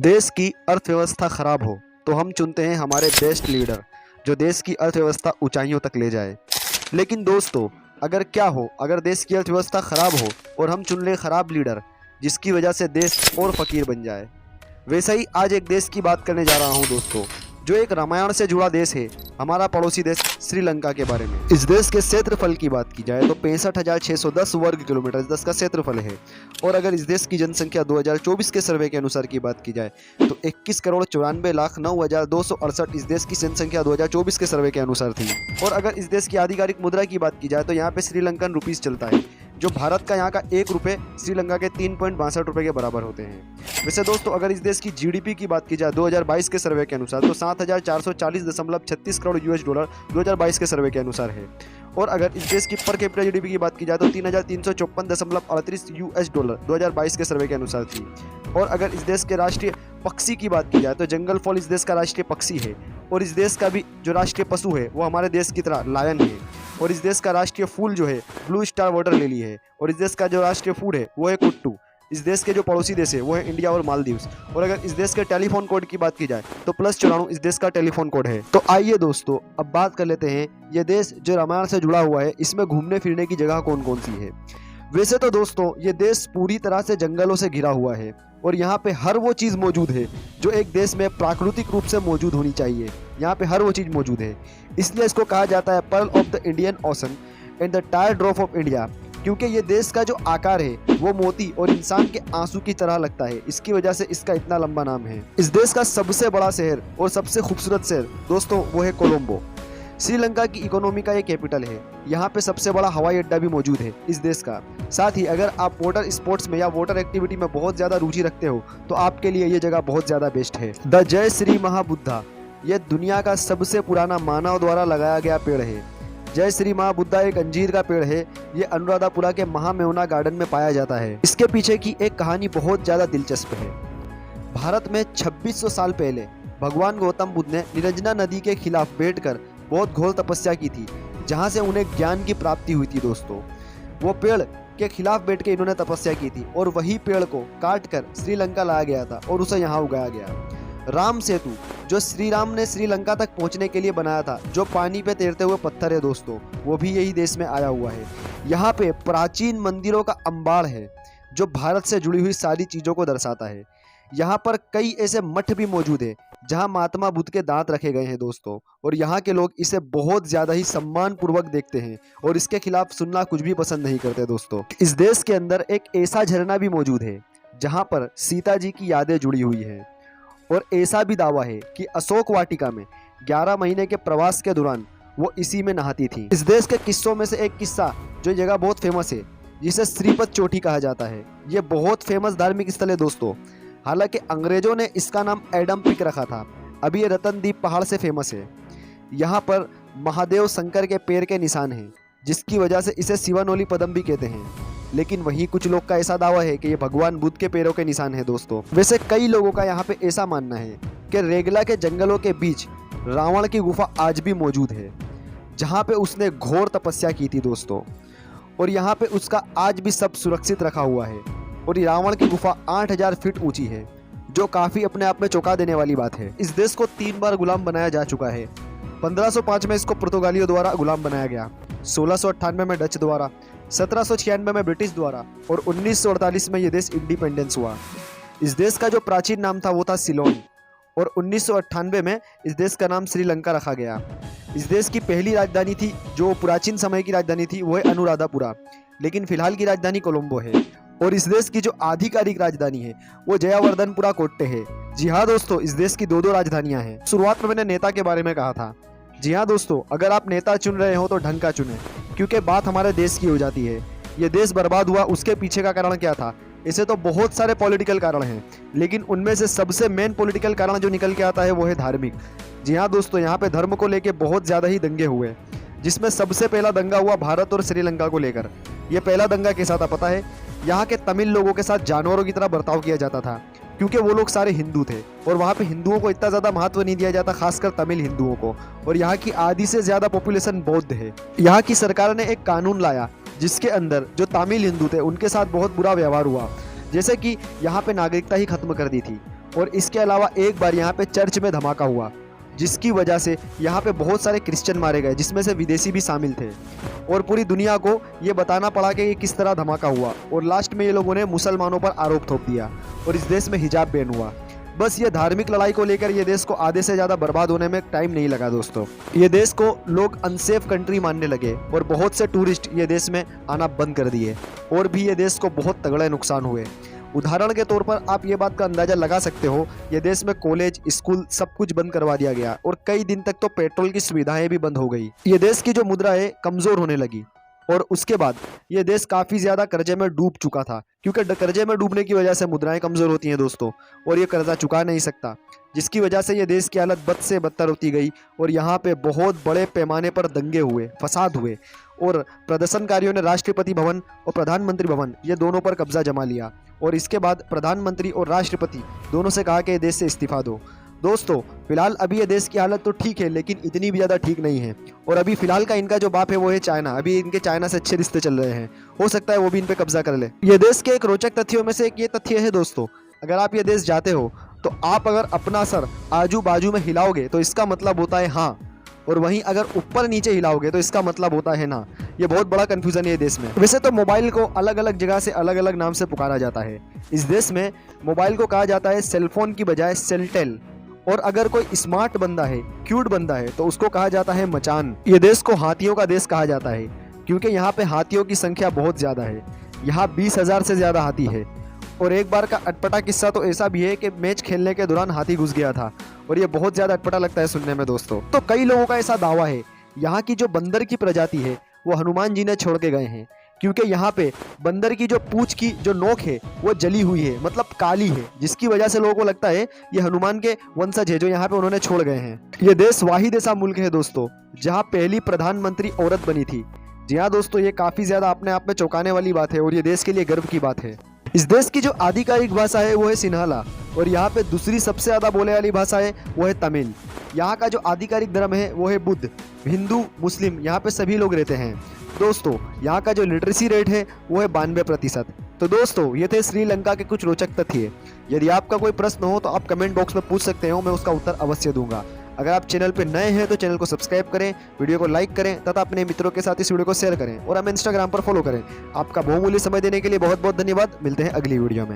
देश की अर्थव्यवस्था खराब हो तो हम चुनते हैं हमारे बेस्ट लीडर जो देश की अर्थव्यवस्था ऊंचाइयों तक ले जाए। लेकिन दोस्तों, अगर देश की अर्थव्यवस्था खराब हो और हम चुन ले खराब लीडर जिसकी वजह से देश और फकीर बन जाए। वैसे ही आज एक देश की बात करने जा रहा हूं दोस्तों, जो एक रामायण से जुड़ा देश है, हमारा पड़ोसी देश श्रीलंका के बारे में। इस देश के क्षेत्रफल की बात की जाए तो 65,610 वर्ग किलोमीटर इस का क्षेत्रफल है। और अगर इस देश की जनसंख्या 2024 के सर्वे के अनुसार की बात की जाए तो 21,94,09,268 इस देश की जनसंख्या 2024 के सर्वे के अनुसार थी। और अगर इस देश की आधिकारिक मुद्रा की बात की जाए तो यहाँ पे श्रीलंकन रुपीस चलता है, जो भारत का यहाँ का 1 रुपये श्रीलंका के 3.62 रुपये के बराबर होते हैं। वैसे दोस्तों, अगर इस देश की जीडीपी की बात की जाए 2022 के सर्वे के अनुसार तो 7,440.36 करोड़ यूएस डॉलर 2022 के सर्वे के अनुसार है। और अगर इस देश की पर कैपिटा जीडीपी की बात की जाए तो 3,354.38 यूएस डॉलर 2022 के सर्वे के अनुसार थी। और अगर इस देश के राष्ट्रीय पक्षी की बात की जाए तो जंगल फॉल इस देश का राष्ट्रीय पक्षी है। और इस देश का भी जो राष्ट्रीय पशु है वो हमारे देश की तरह लायन है। और इस देश का राष्ट्रीय फूल जो है ब्लू स्टार वाटर लिली है। और इस देश का जो राष्ट्रीय फूड है वो है कुट्टू। इस देश के जो पड़ोसी देश है वो है इंडिया और मालदीव्स। और अगर इस देश के टेलीफोन कोड की बात की जाए तो +94 इस देश का टेलीफोन कोड है। तो आइए दोस्तों, अब बात कर लेते हैं ये देश जो रामायण से जुड़ा हुआ है, इसमें घूमने फिरने की जगह कौन कौन सी है। वैसे तो दोस्तों, ये देश पूरी तरह से जंगलों से घिरा हुआ है और यहाँ पे हर वो चीज़ मौजूद है जो एक देश में प्राकृतिक रूप से मौजूद होनी चाहिए। यहाँ पे हर वो चीज़ मौजूद है, इसलिए इसको कहा जाता है pearl of the Indian ocean and the tyre drop of India, क्योंकि ये देश का जो आकार है वो मोती और इंसान के आंसू की तरह लगता है। इसकी वजह से इसका इतना लंबा नाम है। इस देश का सबसे बड़ा शहर और सबसे खूबसूरत शहर दोस्तों वो है कोलंबो। श्रीलंका की इकोनॉमी का ये कैपिटल है। यहाँ पे सबसे बड़ा हवाई अड्डा भी मौजूद है इस देश का। साथ ही अगर आप वाटर स्पोर्ट्स में या वाटर एक्टिविटी में बहुत ज़्यादा रुचि रखते हो तो आपके लिए ये जगह बहुत ज़्यादा बेस्ट है। द जय श्री महाबुद्धा, यह दुनिया का सबसे पुराना मानव द्वारा लगाया गया पेड़ है। जय श्री महाबुद्धा एक अंजीर का पेड़ है। ये अनुराधापुरा के महामेवना गार्डन में पाया जाता है। इसके पीछे की एक कहानी बहुत ज़्यादा दिलचस्प है। भारत में 2600 साल पहले भगवान गौतम बुद्ध ने निरंजना नदी के खिलाफ बैठकर बहुत घोर तपस्या की थी, जहाँ से उन्हें ज्ञान की प्राप्ति हुई थी। दोस्तों, वो पेड़ के खिलाफ बैठ के इन्होंने तपस्या की थी और वही पेड़ को काट कर श्रीलंका लाया गया था और उसे यहाँ उगाया गया। राम सेतु जो श्री राम ने श्रीलंका तक पहुंचने के लिए बनाया था, जो पानी पे तैरते हुए पत्थर है दोस्तों, वो भी यही देश में आया हुआ है। यहाँ पे प्राचीन मंदिरों का अंबार है जो भारत से जुड़ी हुई सारी चीज़ों को दर्शाता है। यहाँ पर कई ऐसे मठ भी मौजूद है जहाँ महात्मा बुद्ध के दांत रखे गए हैं दोस्तों। और यहाँ के लोग इसे बहुत ज़्यादा ही सम्मान पूर्वक देखते हैं और इसके खिलाफ सुनना कुछ भी पसंद नहीं करते दोस्तों। इस देश के अंदर एक ऐसा झरना भी मौजूद है जहाँ पर सीता जी की यादें जुड़ी हुई है। और ऐसा भी दावा है कि अशोक वाटिका में 11 महीने के प्रवास के दौरान वो इसी में नहाती थी। इस देश के किस्सों में से एक किस्सा जो जगह बहुत फेमस है, जिसे श्रीपद चोटी कहा जाता है। ये बहुत फेमस धार्मिक स्थल है दोस्तों। हालांकि अंग्रेजों ने इसका नाम एडम पिक रखा था। अभी ये रतनदीप पहाड़ से फेमस है। यहाँ पर महादेव शंकर के पैर के निशान हैं, जिसकी वजह से इसे शिवानोली पदम भी कहते हैं। लेकिन वहीं कुछ लोग का ऐसा दावा है कि ये भगवान बुद्ध के पैरों के निशान है दोस्तों। वैसे कई लोगों का यहाँ पे ऐसा मानना है कि रेगला के जंगलों के बीच रावण की गुफा आज भी मौजूद है, जहाँ पे उसने घोर तपस्या की थी दोस्तों। और यहाँ पे उसका आज भी सब सुरक्षित रखा हुआ है। और ये रावण की गुफा 8000 फीट ऊंची है, जो काफ़ी अपने आप में चौंका देने वाली बात है। इस देश को 3 बार गुलाम बनाया जा चुका है। 1505 में इसको पुर्तगालियों द्वारा गुलाम बनाया गया, 1698 में डच द्वारा, 1796 में ब्रिटिश द्वारा और 1948 में ये देश इंडिपेंडेंस हुआ। इस देश का जो प्राचीन नाम था वो था सिलोन। और 1998 में इस देश का नाम श्रीलंका रखा गया। इस देश की पहली राजधानी थी, जो प्राचीन समय की राजधानी थी, वो है अनुराधापुरा। लेकिन फिलहाल की राजधानी कोलंबो है। और इस देश की जो आधिकारिक राजधानी है वो जयावर्धनपुरा कोट्टे है। जी हाँ दोस्तों, इस देश की 2 राजधानियां हैं। शुरुआत में मैंने नेता के बारे में कहा था। जी हाँ दोस्तों, अगर आप नेता चुन रहे हो तो ढंग का चुने, क्योंकि बात हमारे देश की हो जाती है। ये देश बर्बाद हुआ, उसके पीछे का कारण क्या था? इसे तो बहुत सारे पॉलिटिकल कारण हैं, लेकिन उनमें से सबसे मेन पॉलिटिकल कारण जो निकल के आता है वो है धार्मिक। जी हाँ दोस्तों, यहाँ पे धर्म को लेके बहुत ज़्यादा ही दंगे हुए, जिसमें सबसे पहला दंगा हुआ भारत और श्रीलंका को लेकर। ये पहला दंगा कैसा था पता है? यहाँ के तमिल लोगों के साथ जानवरों की तरह बर्ताव किया जाता था, क्योंकि वो लोग सारे हिंदू थे और वहाँ पे हिंदुओं को इतना ज़्यादा महत्व नहीं दिया जाता, खासकर तमिल हिंदुओं को। और यहाँ की आधी से ज़्यादा पॉपुलेशन बौद्ध है। यहाँ की सरकार ने एक कानून लाया जिसके अंदर जो तमिल हिंदू थे उनके साथ बहुत बुरा व्यवहार हुआ, जैसे कि यहाँ पे नागरिकता ही खत्म कर दी थी। और इसके अलावा एक बार यहाँ पे चर्च में धमाका हुआ, जिसकी वजह से यहाँ पे बहुत सारे क्रिश्चियन मारे गए, जिसमें से विदेशी भी शामिल थे। और पूरी दुनिया को ये बताना पड़ा कि ये किस तरह धमाका हुआ, और लास्ट में ये लोगों ने मुसलमानों पर आरोप थोप दिया और इस देश में हिजाब बैन हुआ। बस ये धार्मिक लड़ाई को लेकर ये देश को आधे से ज़्यादा बर्बाद होने में टाइम नहीं लगा दोस्तों। ये देश को लोग अनसेफ कंट्री मानने लगे और बहुत से टूरिस्ट ये देश में आना बंद कर दिए, और भी ये देश को बहुत तगड़े नुकसान हुए। उदाहरण के तौर पर आप ये बात का अंदाजा लगा सकते हो, ये देश में कॉलेज, स्कूल सब कुछ बंद करवा दिया गया और कई दिन तक तो पेट्रोल की सुविधाएं भी बंद हो गई। ये देश की जो मुद्रा है कमज़ोर होने लगी, और उसके बाद ये देश काफ़ी ज़्यादा कर्जे में डूब चुका था, क्योंकि कर्जे में डूबने की वजह से मुद्राएं कमज़ोर होती हैं दोस्तों, और ये कर्जा चुका नहीं सकता, जिसकी वजह से ये देश की हालत बद से बदतर होती गई। और यहाँ पे बहुत बड़े पैमाने पर दंगे हुए, फसाद हुए, और प्रदर्शनकारियों ने राष्ट्रपति भवन और प्रधानमंत्री भवन ये दोनों पर कब्जा जमा लिया, और इसके बाद प्रधानमंत्री और राष्ट्रपति दोनों से कहा कि देश से इस्तीफा दो। दोस्तों फिलहाल अभी ये देश की हालत तो ठीक है, लेकिन इतनी भी ज़्यादा ठीक नहीं है। और अभी फिलहाल का इनका जो बाप है वो है चाइना। अभी इनके चाइना से अच्छे रिश्ते चल रहे हैं, हो सकता है वो भी इन पे कब्जा कर ले। ये देश के एक रोचक तथ्यों में से एक ये तथ्य है दोस्तों, अगर आप ये देश जाते हो तो आप अगर अपना सर आजू बाजू में हिलाओगे तो इसका मतलब होता है हाँ, और वहीं अगर ऊपर नीचे हिलाओगे तो इसका मतलब होता है ना। ये बहुत बड़ा कंफ्यूजन है देश में। वैसे तो मोबाइल को अलग अलग जगह से अलग अलग नाम से पुकारा जाता है। इस देश में मोबाइल को कहा जाता है सेलफोन की बजाय सेलटेल, और अगर कोई स्मार्ट बंदा है, क्यूट बंदा है, तो उसको कहा जाता है मचान। ये देश को हाथियों का देश कहा जाता है, क्योंकि यहाँ पे हाथियों की संख्या बहुत ज़्यादा है। यहाँ 20,000 से ज़्यादा हाथी है। और एक बार का अटपटा किस्सा तो ऐसा भी है कि मैच खेलने के दौरान हाथी घुस गया था, और ये बहुत ज़्यादा अटपटा लगता है सुनने में दोस्तों। तो कई लोगों का ऐसा दावा है यहाँ की जो बंदर की प्रजाति है वो हनुमान जी ने छोड़ के गए हैं, क्योंकि यहाँ पे बंदर की जो पूंछ की जो नोक है वो जली हुई है, मतलब काली है, जिसकी वजह से लोगों को लगता है ये हनुमान के वंशज है जो यहाँ पे उन्होंने छोड़ गए हैं। ये देश वाहिद ऐसा मुल्क है दोस्तों जहाँ पहली प्रधानमंत्री औरत बनी थी। जी हाँ दोस्तों, ये काफ़ी ज़्यादा अपने आप में चौंकाने वाली बात है, और ये देश के लिए गर्व की बात है। इस देश की जो आधिकारिक भाषा है वो है सिन्हाला, और यहाँ पे दूसरी सबसे ज़्यादा बोले वाली भाषा है वो है तमिल। यहाँ का जो आधिकारिक धर्म है वो है बुद्ध, हिंदू, मुस्लिम, यहाँ पे सभी लोग रहते हैं। दोस्तों यहाँ का जो लिटरेसी रेट है वो है 92%। तो दोस्तों ये थे श्रीलंका के कुछ रोचक तथ्य। यदि आपका कोई प्रश्न हो तो आप कमेंट बॉक्स में पूछ सकते हो, मैं उसका उत्तर अवश्य दूंगा। अगर आप चैनल पर नए हैं तो चैनल को सब्सक्राइब करें, वीडियो को लाइक करें तथा अपने मित्रों के साथ इस वीडियो को शेयर करें, और हमें इंस्टाग्राम पर फॉलो करें। आपका बहुमूल्य समय देने के लिए बहुत बहुत धन्यवाद। मिलते हैं अगली वीडियो में।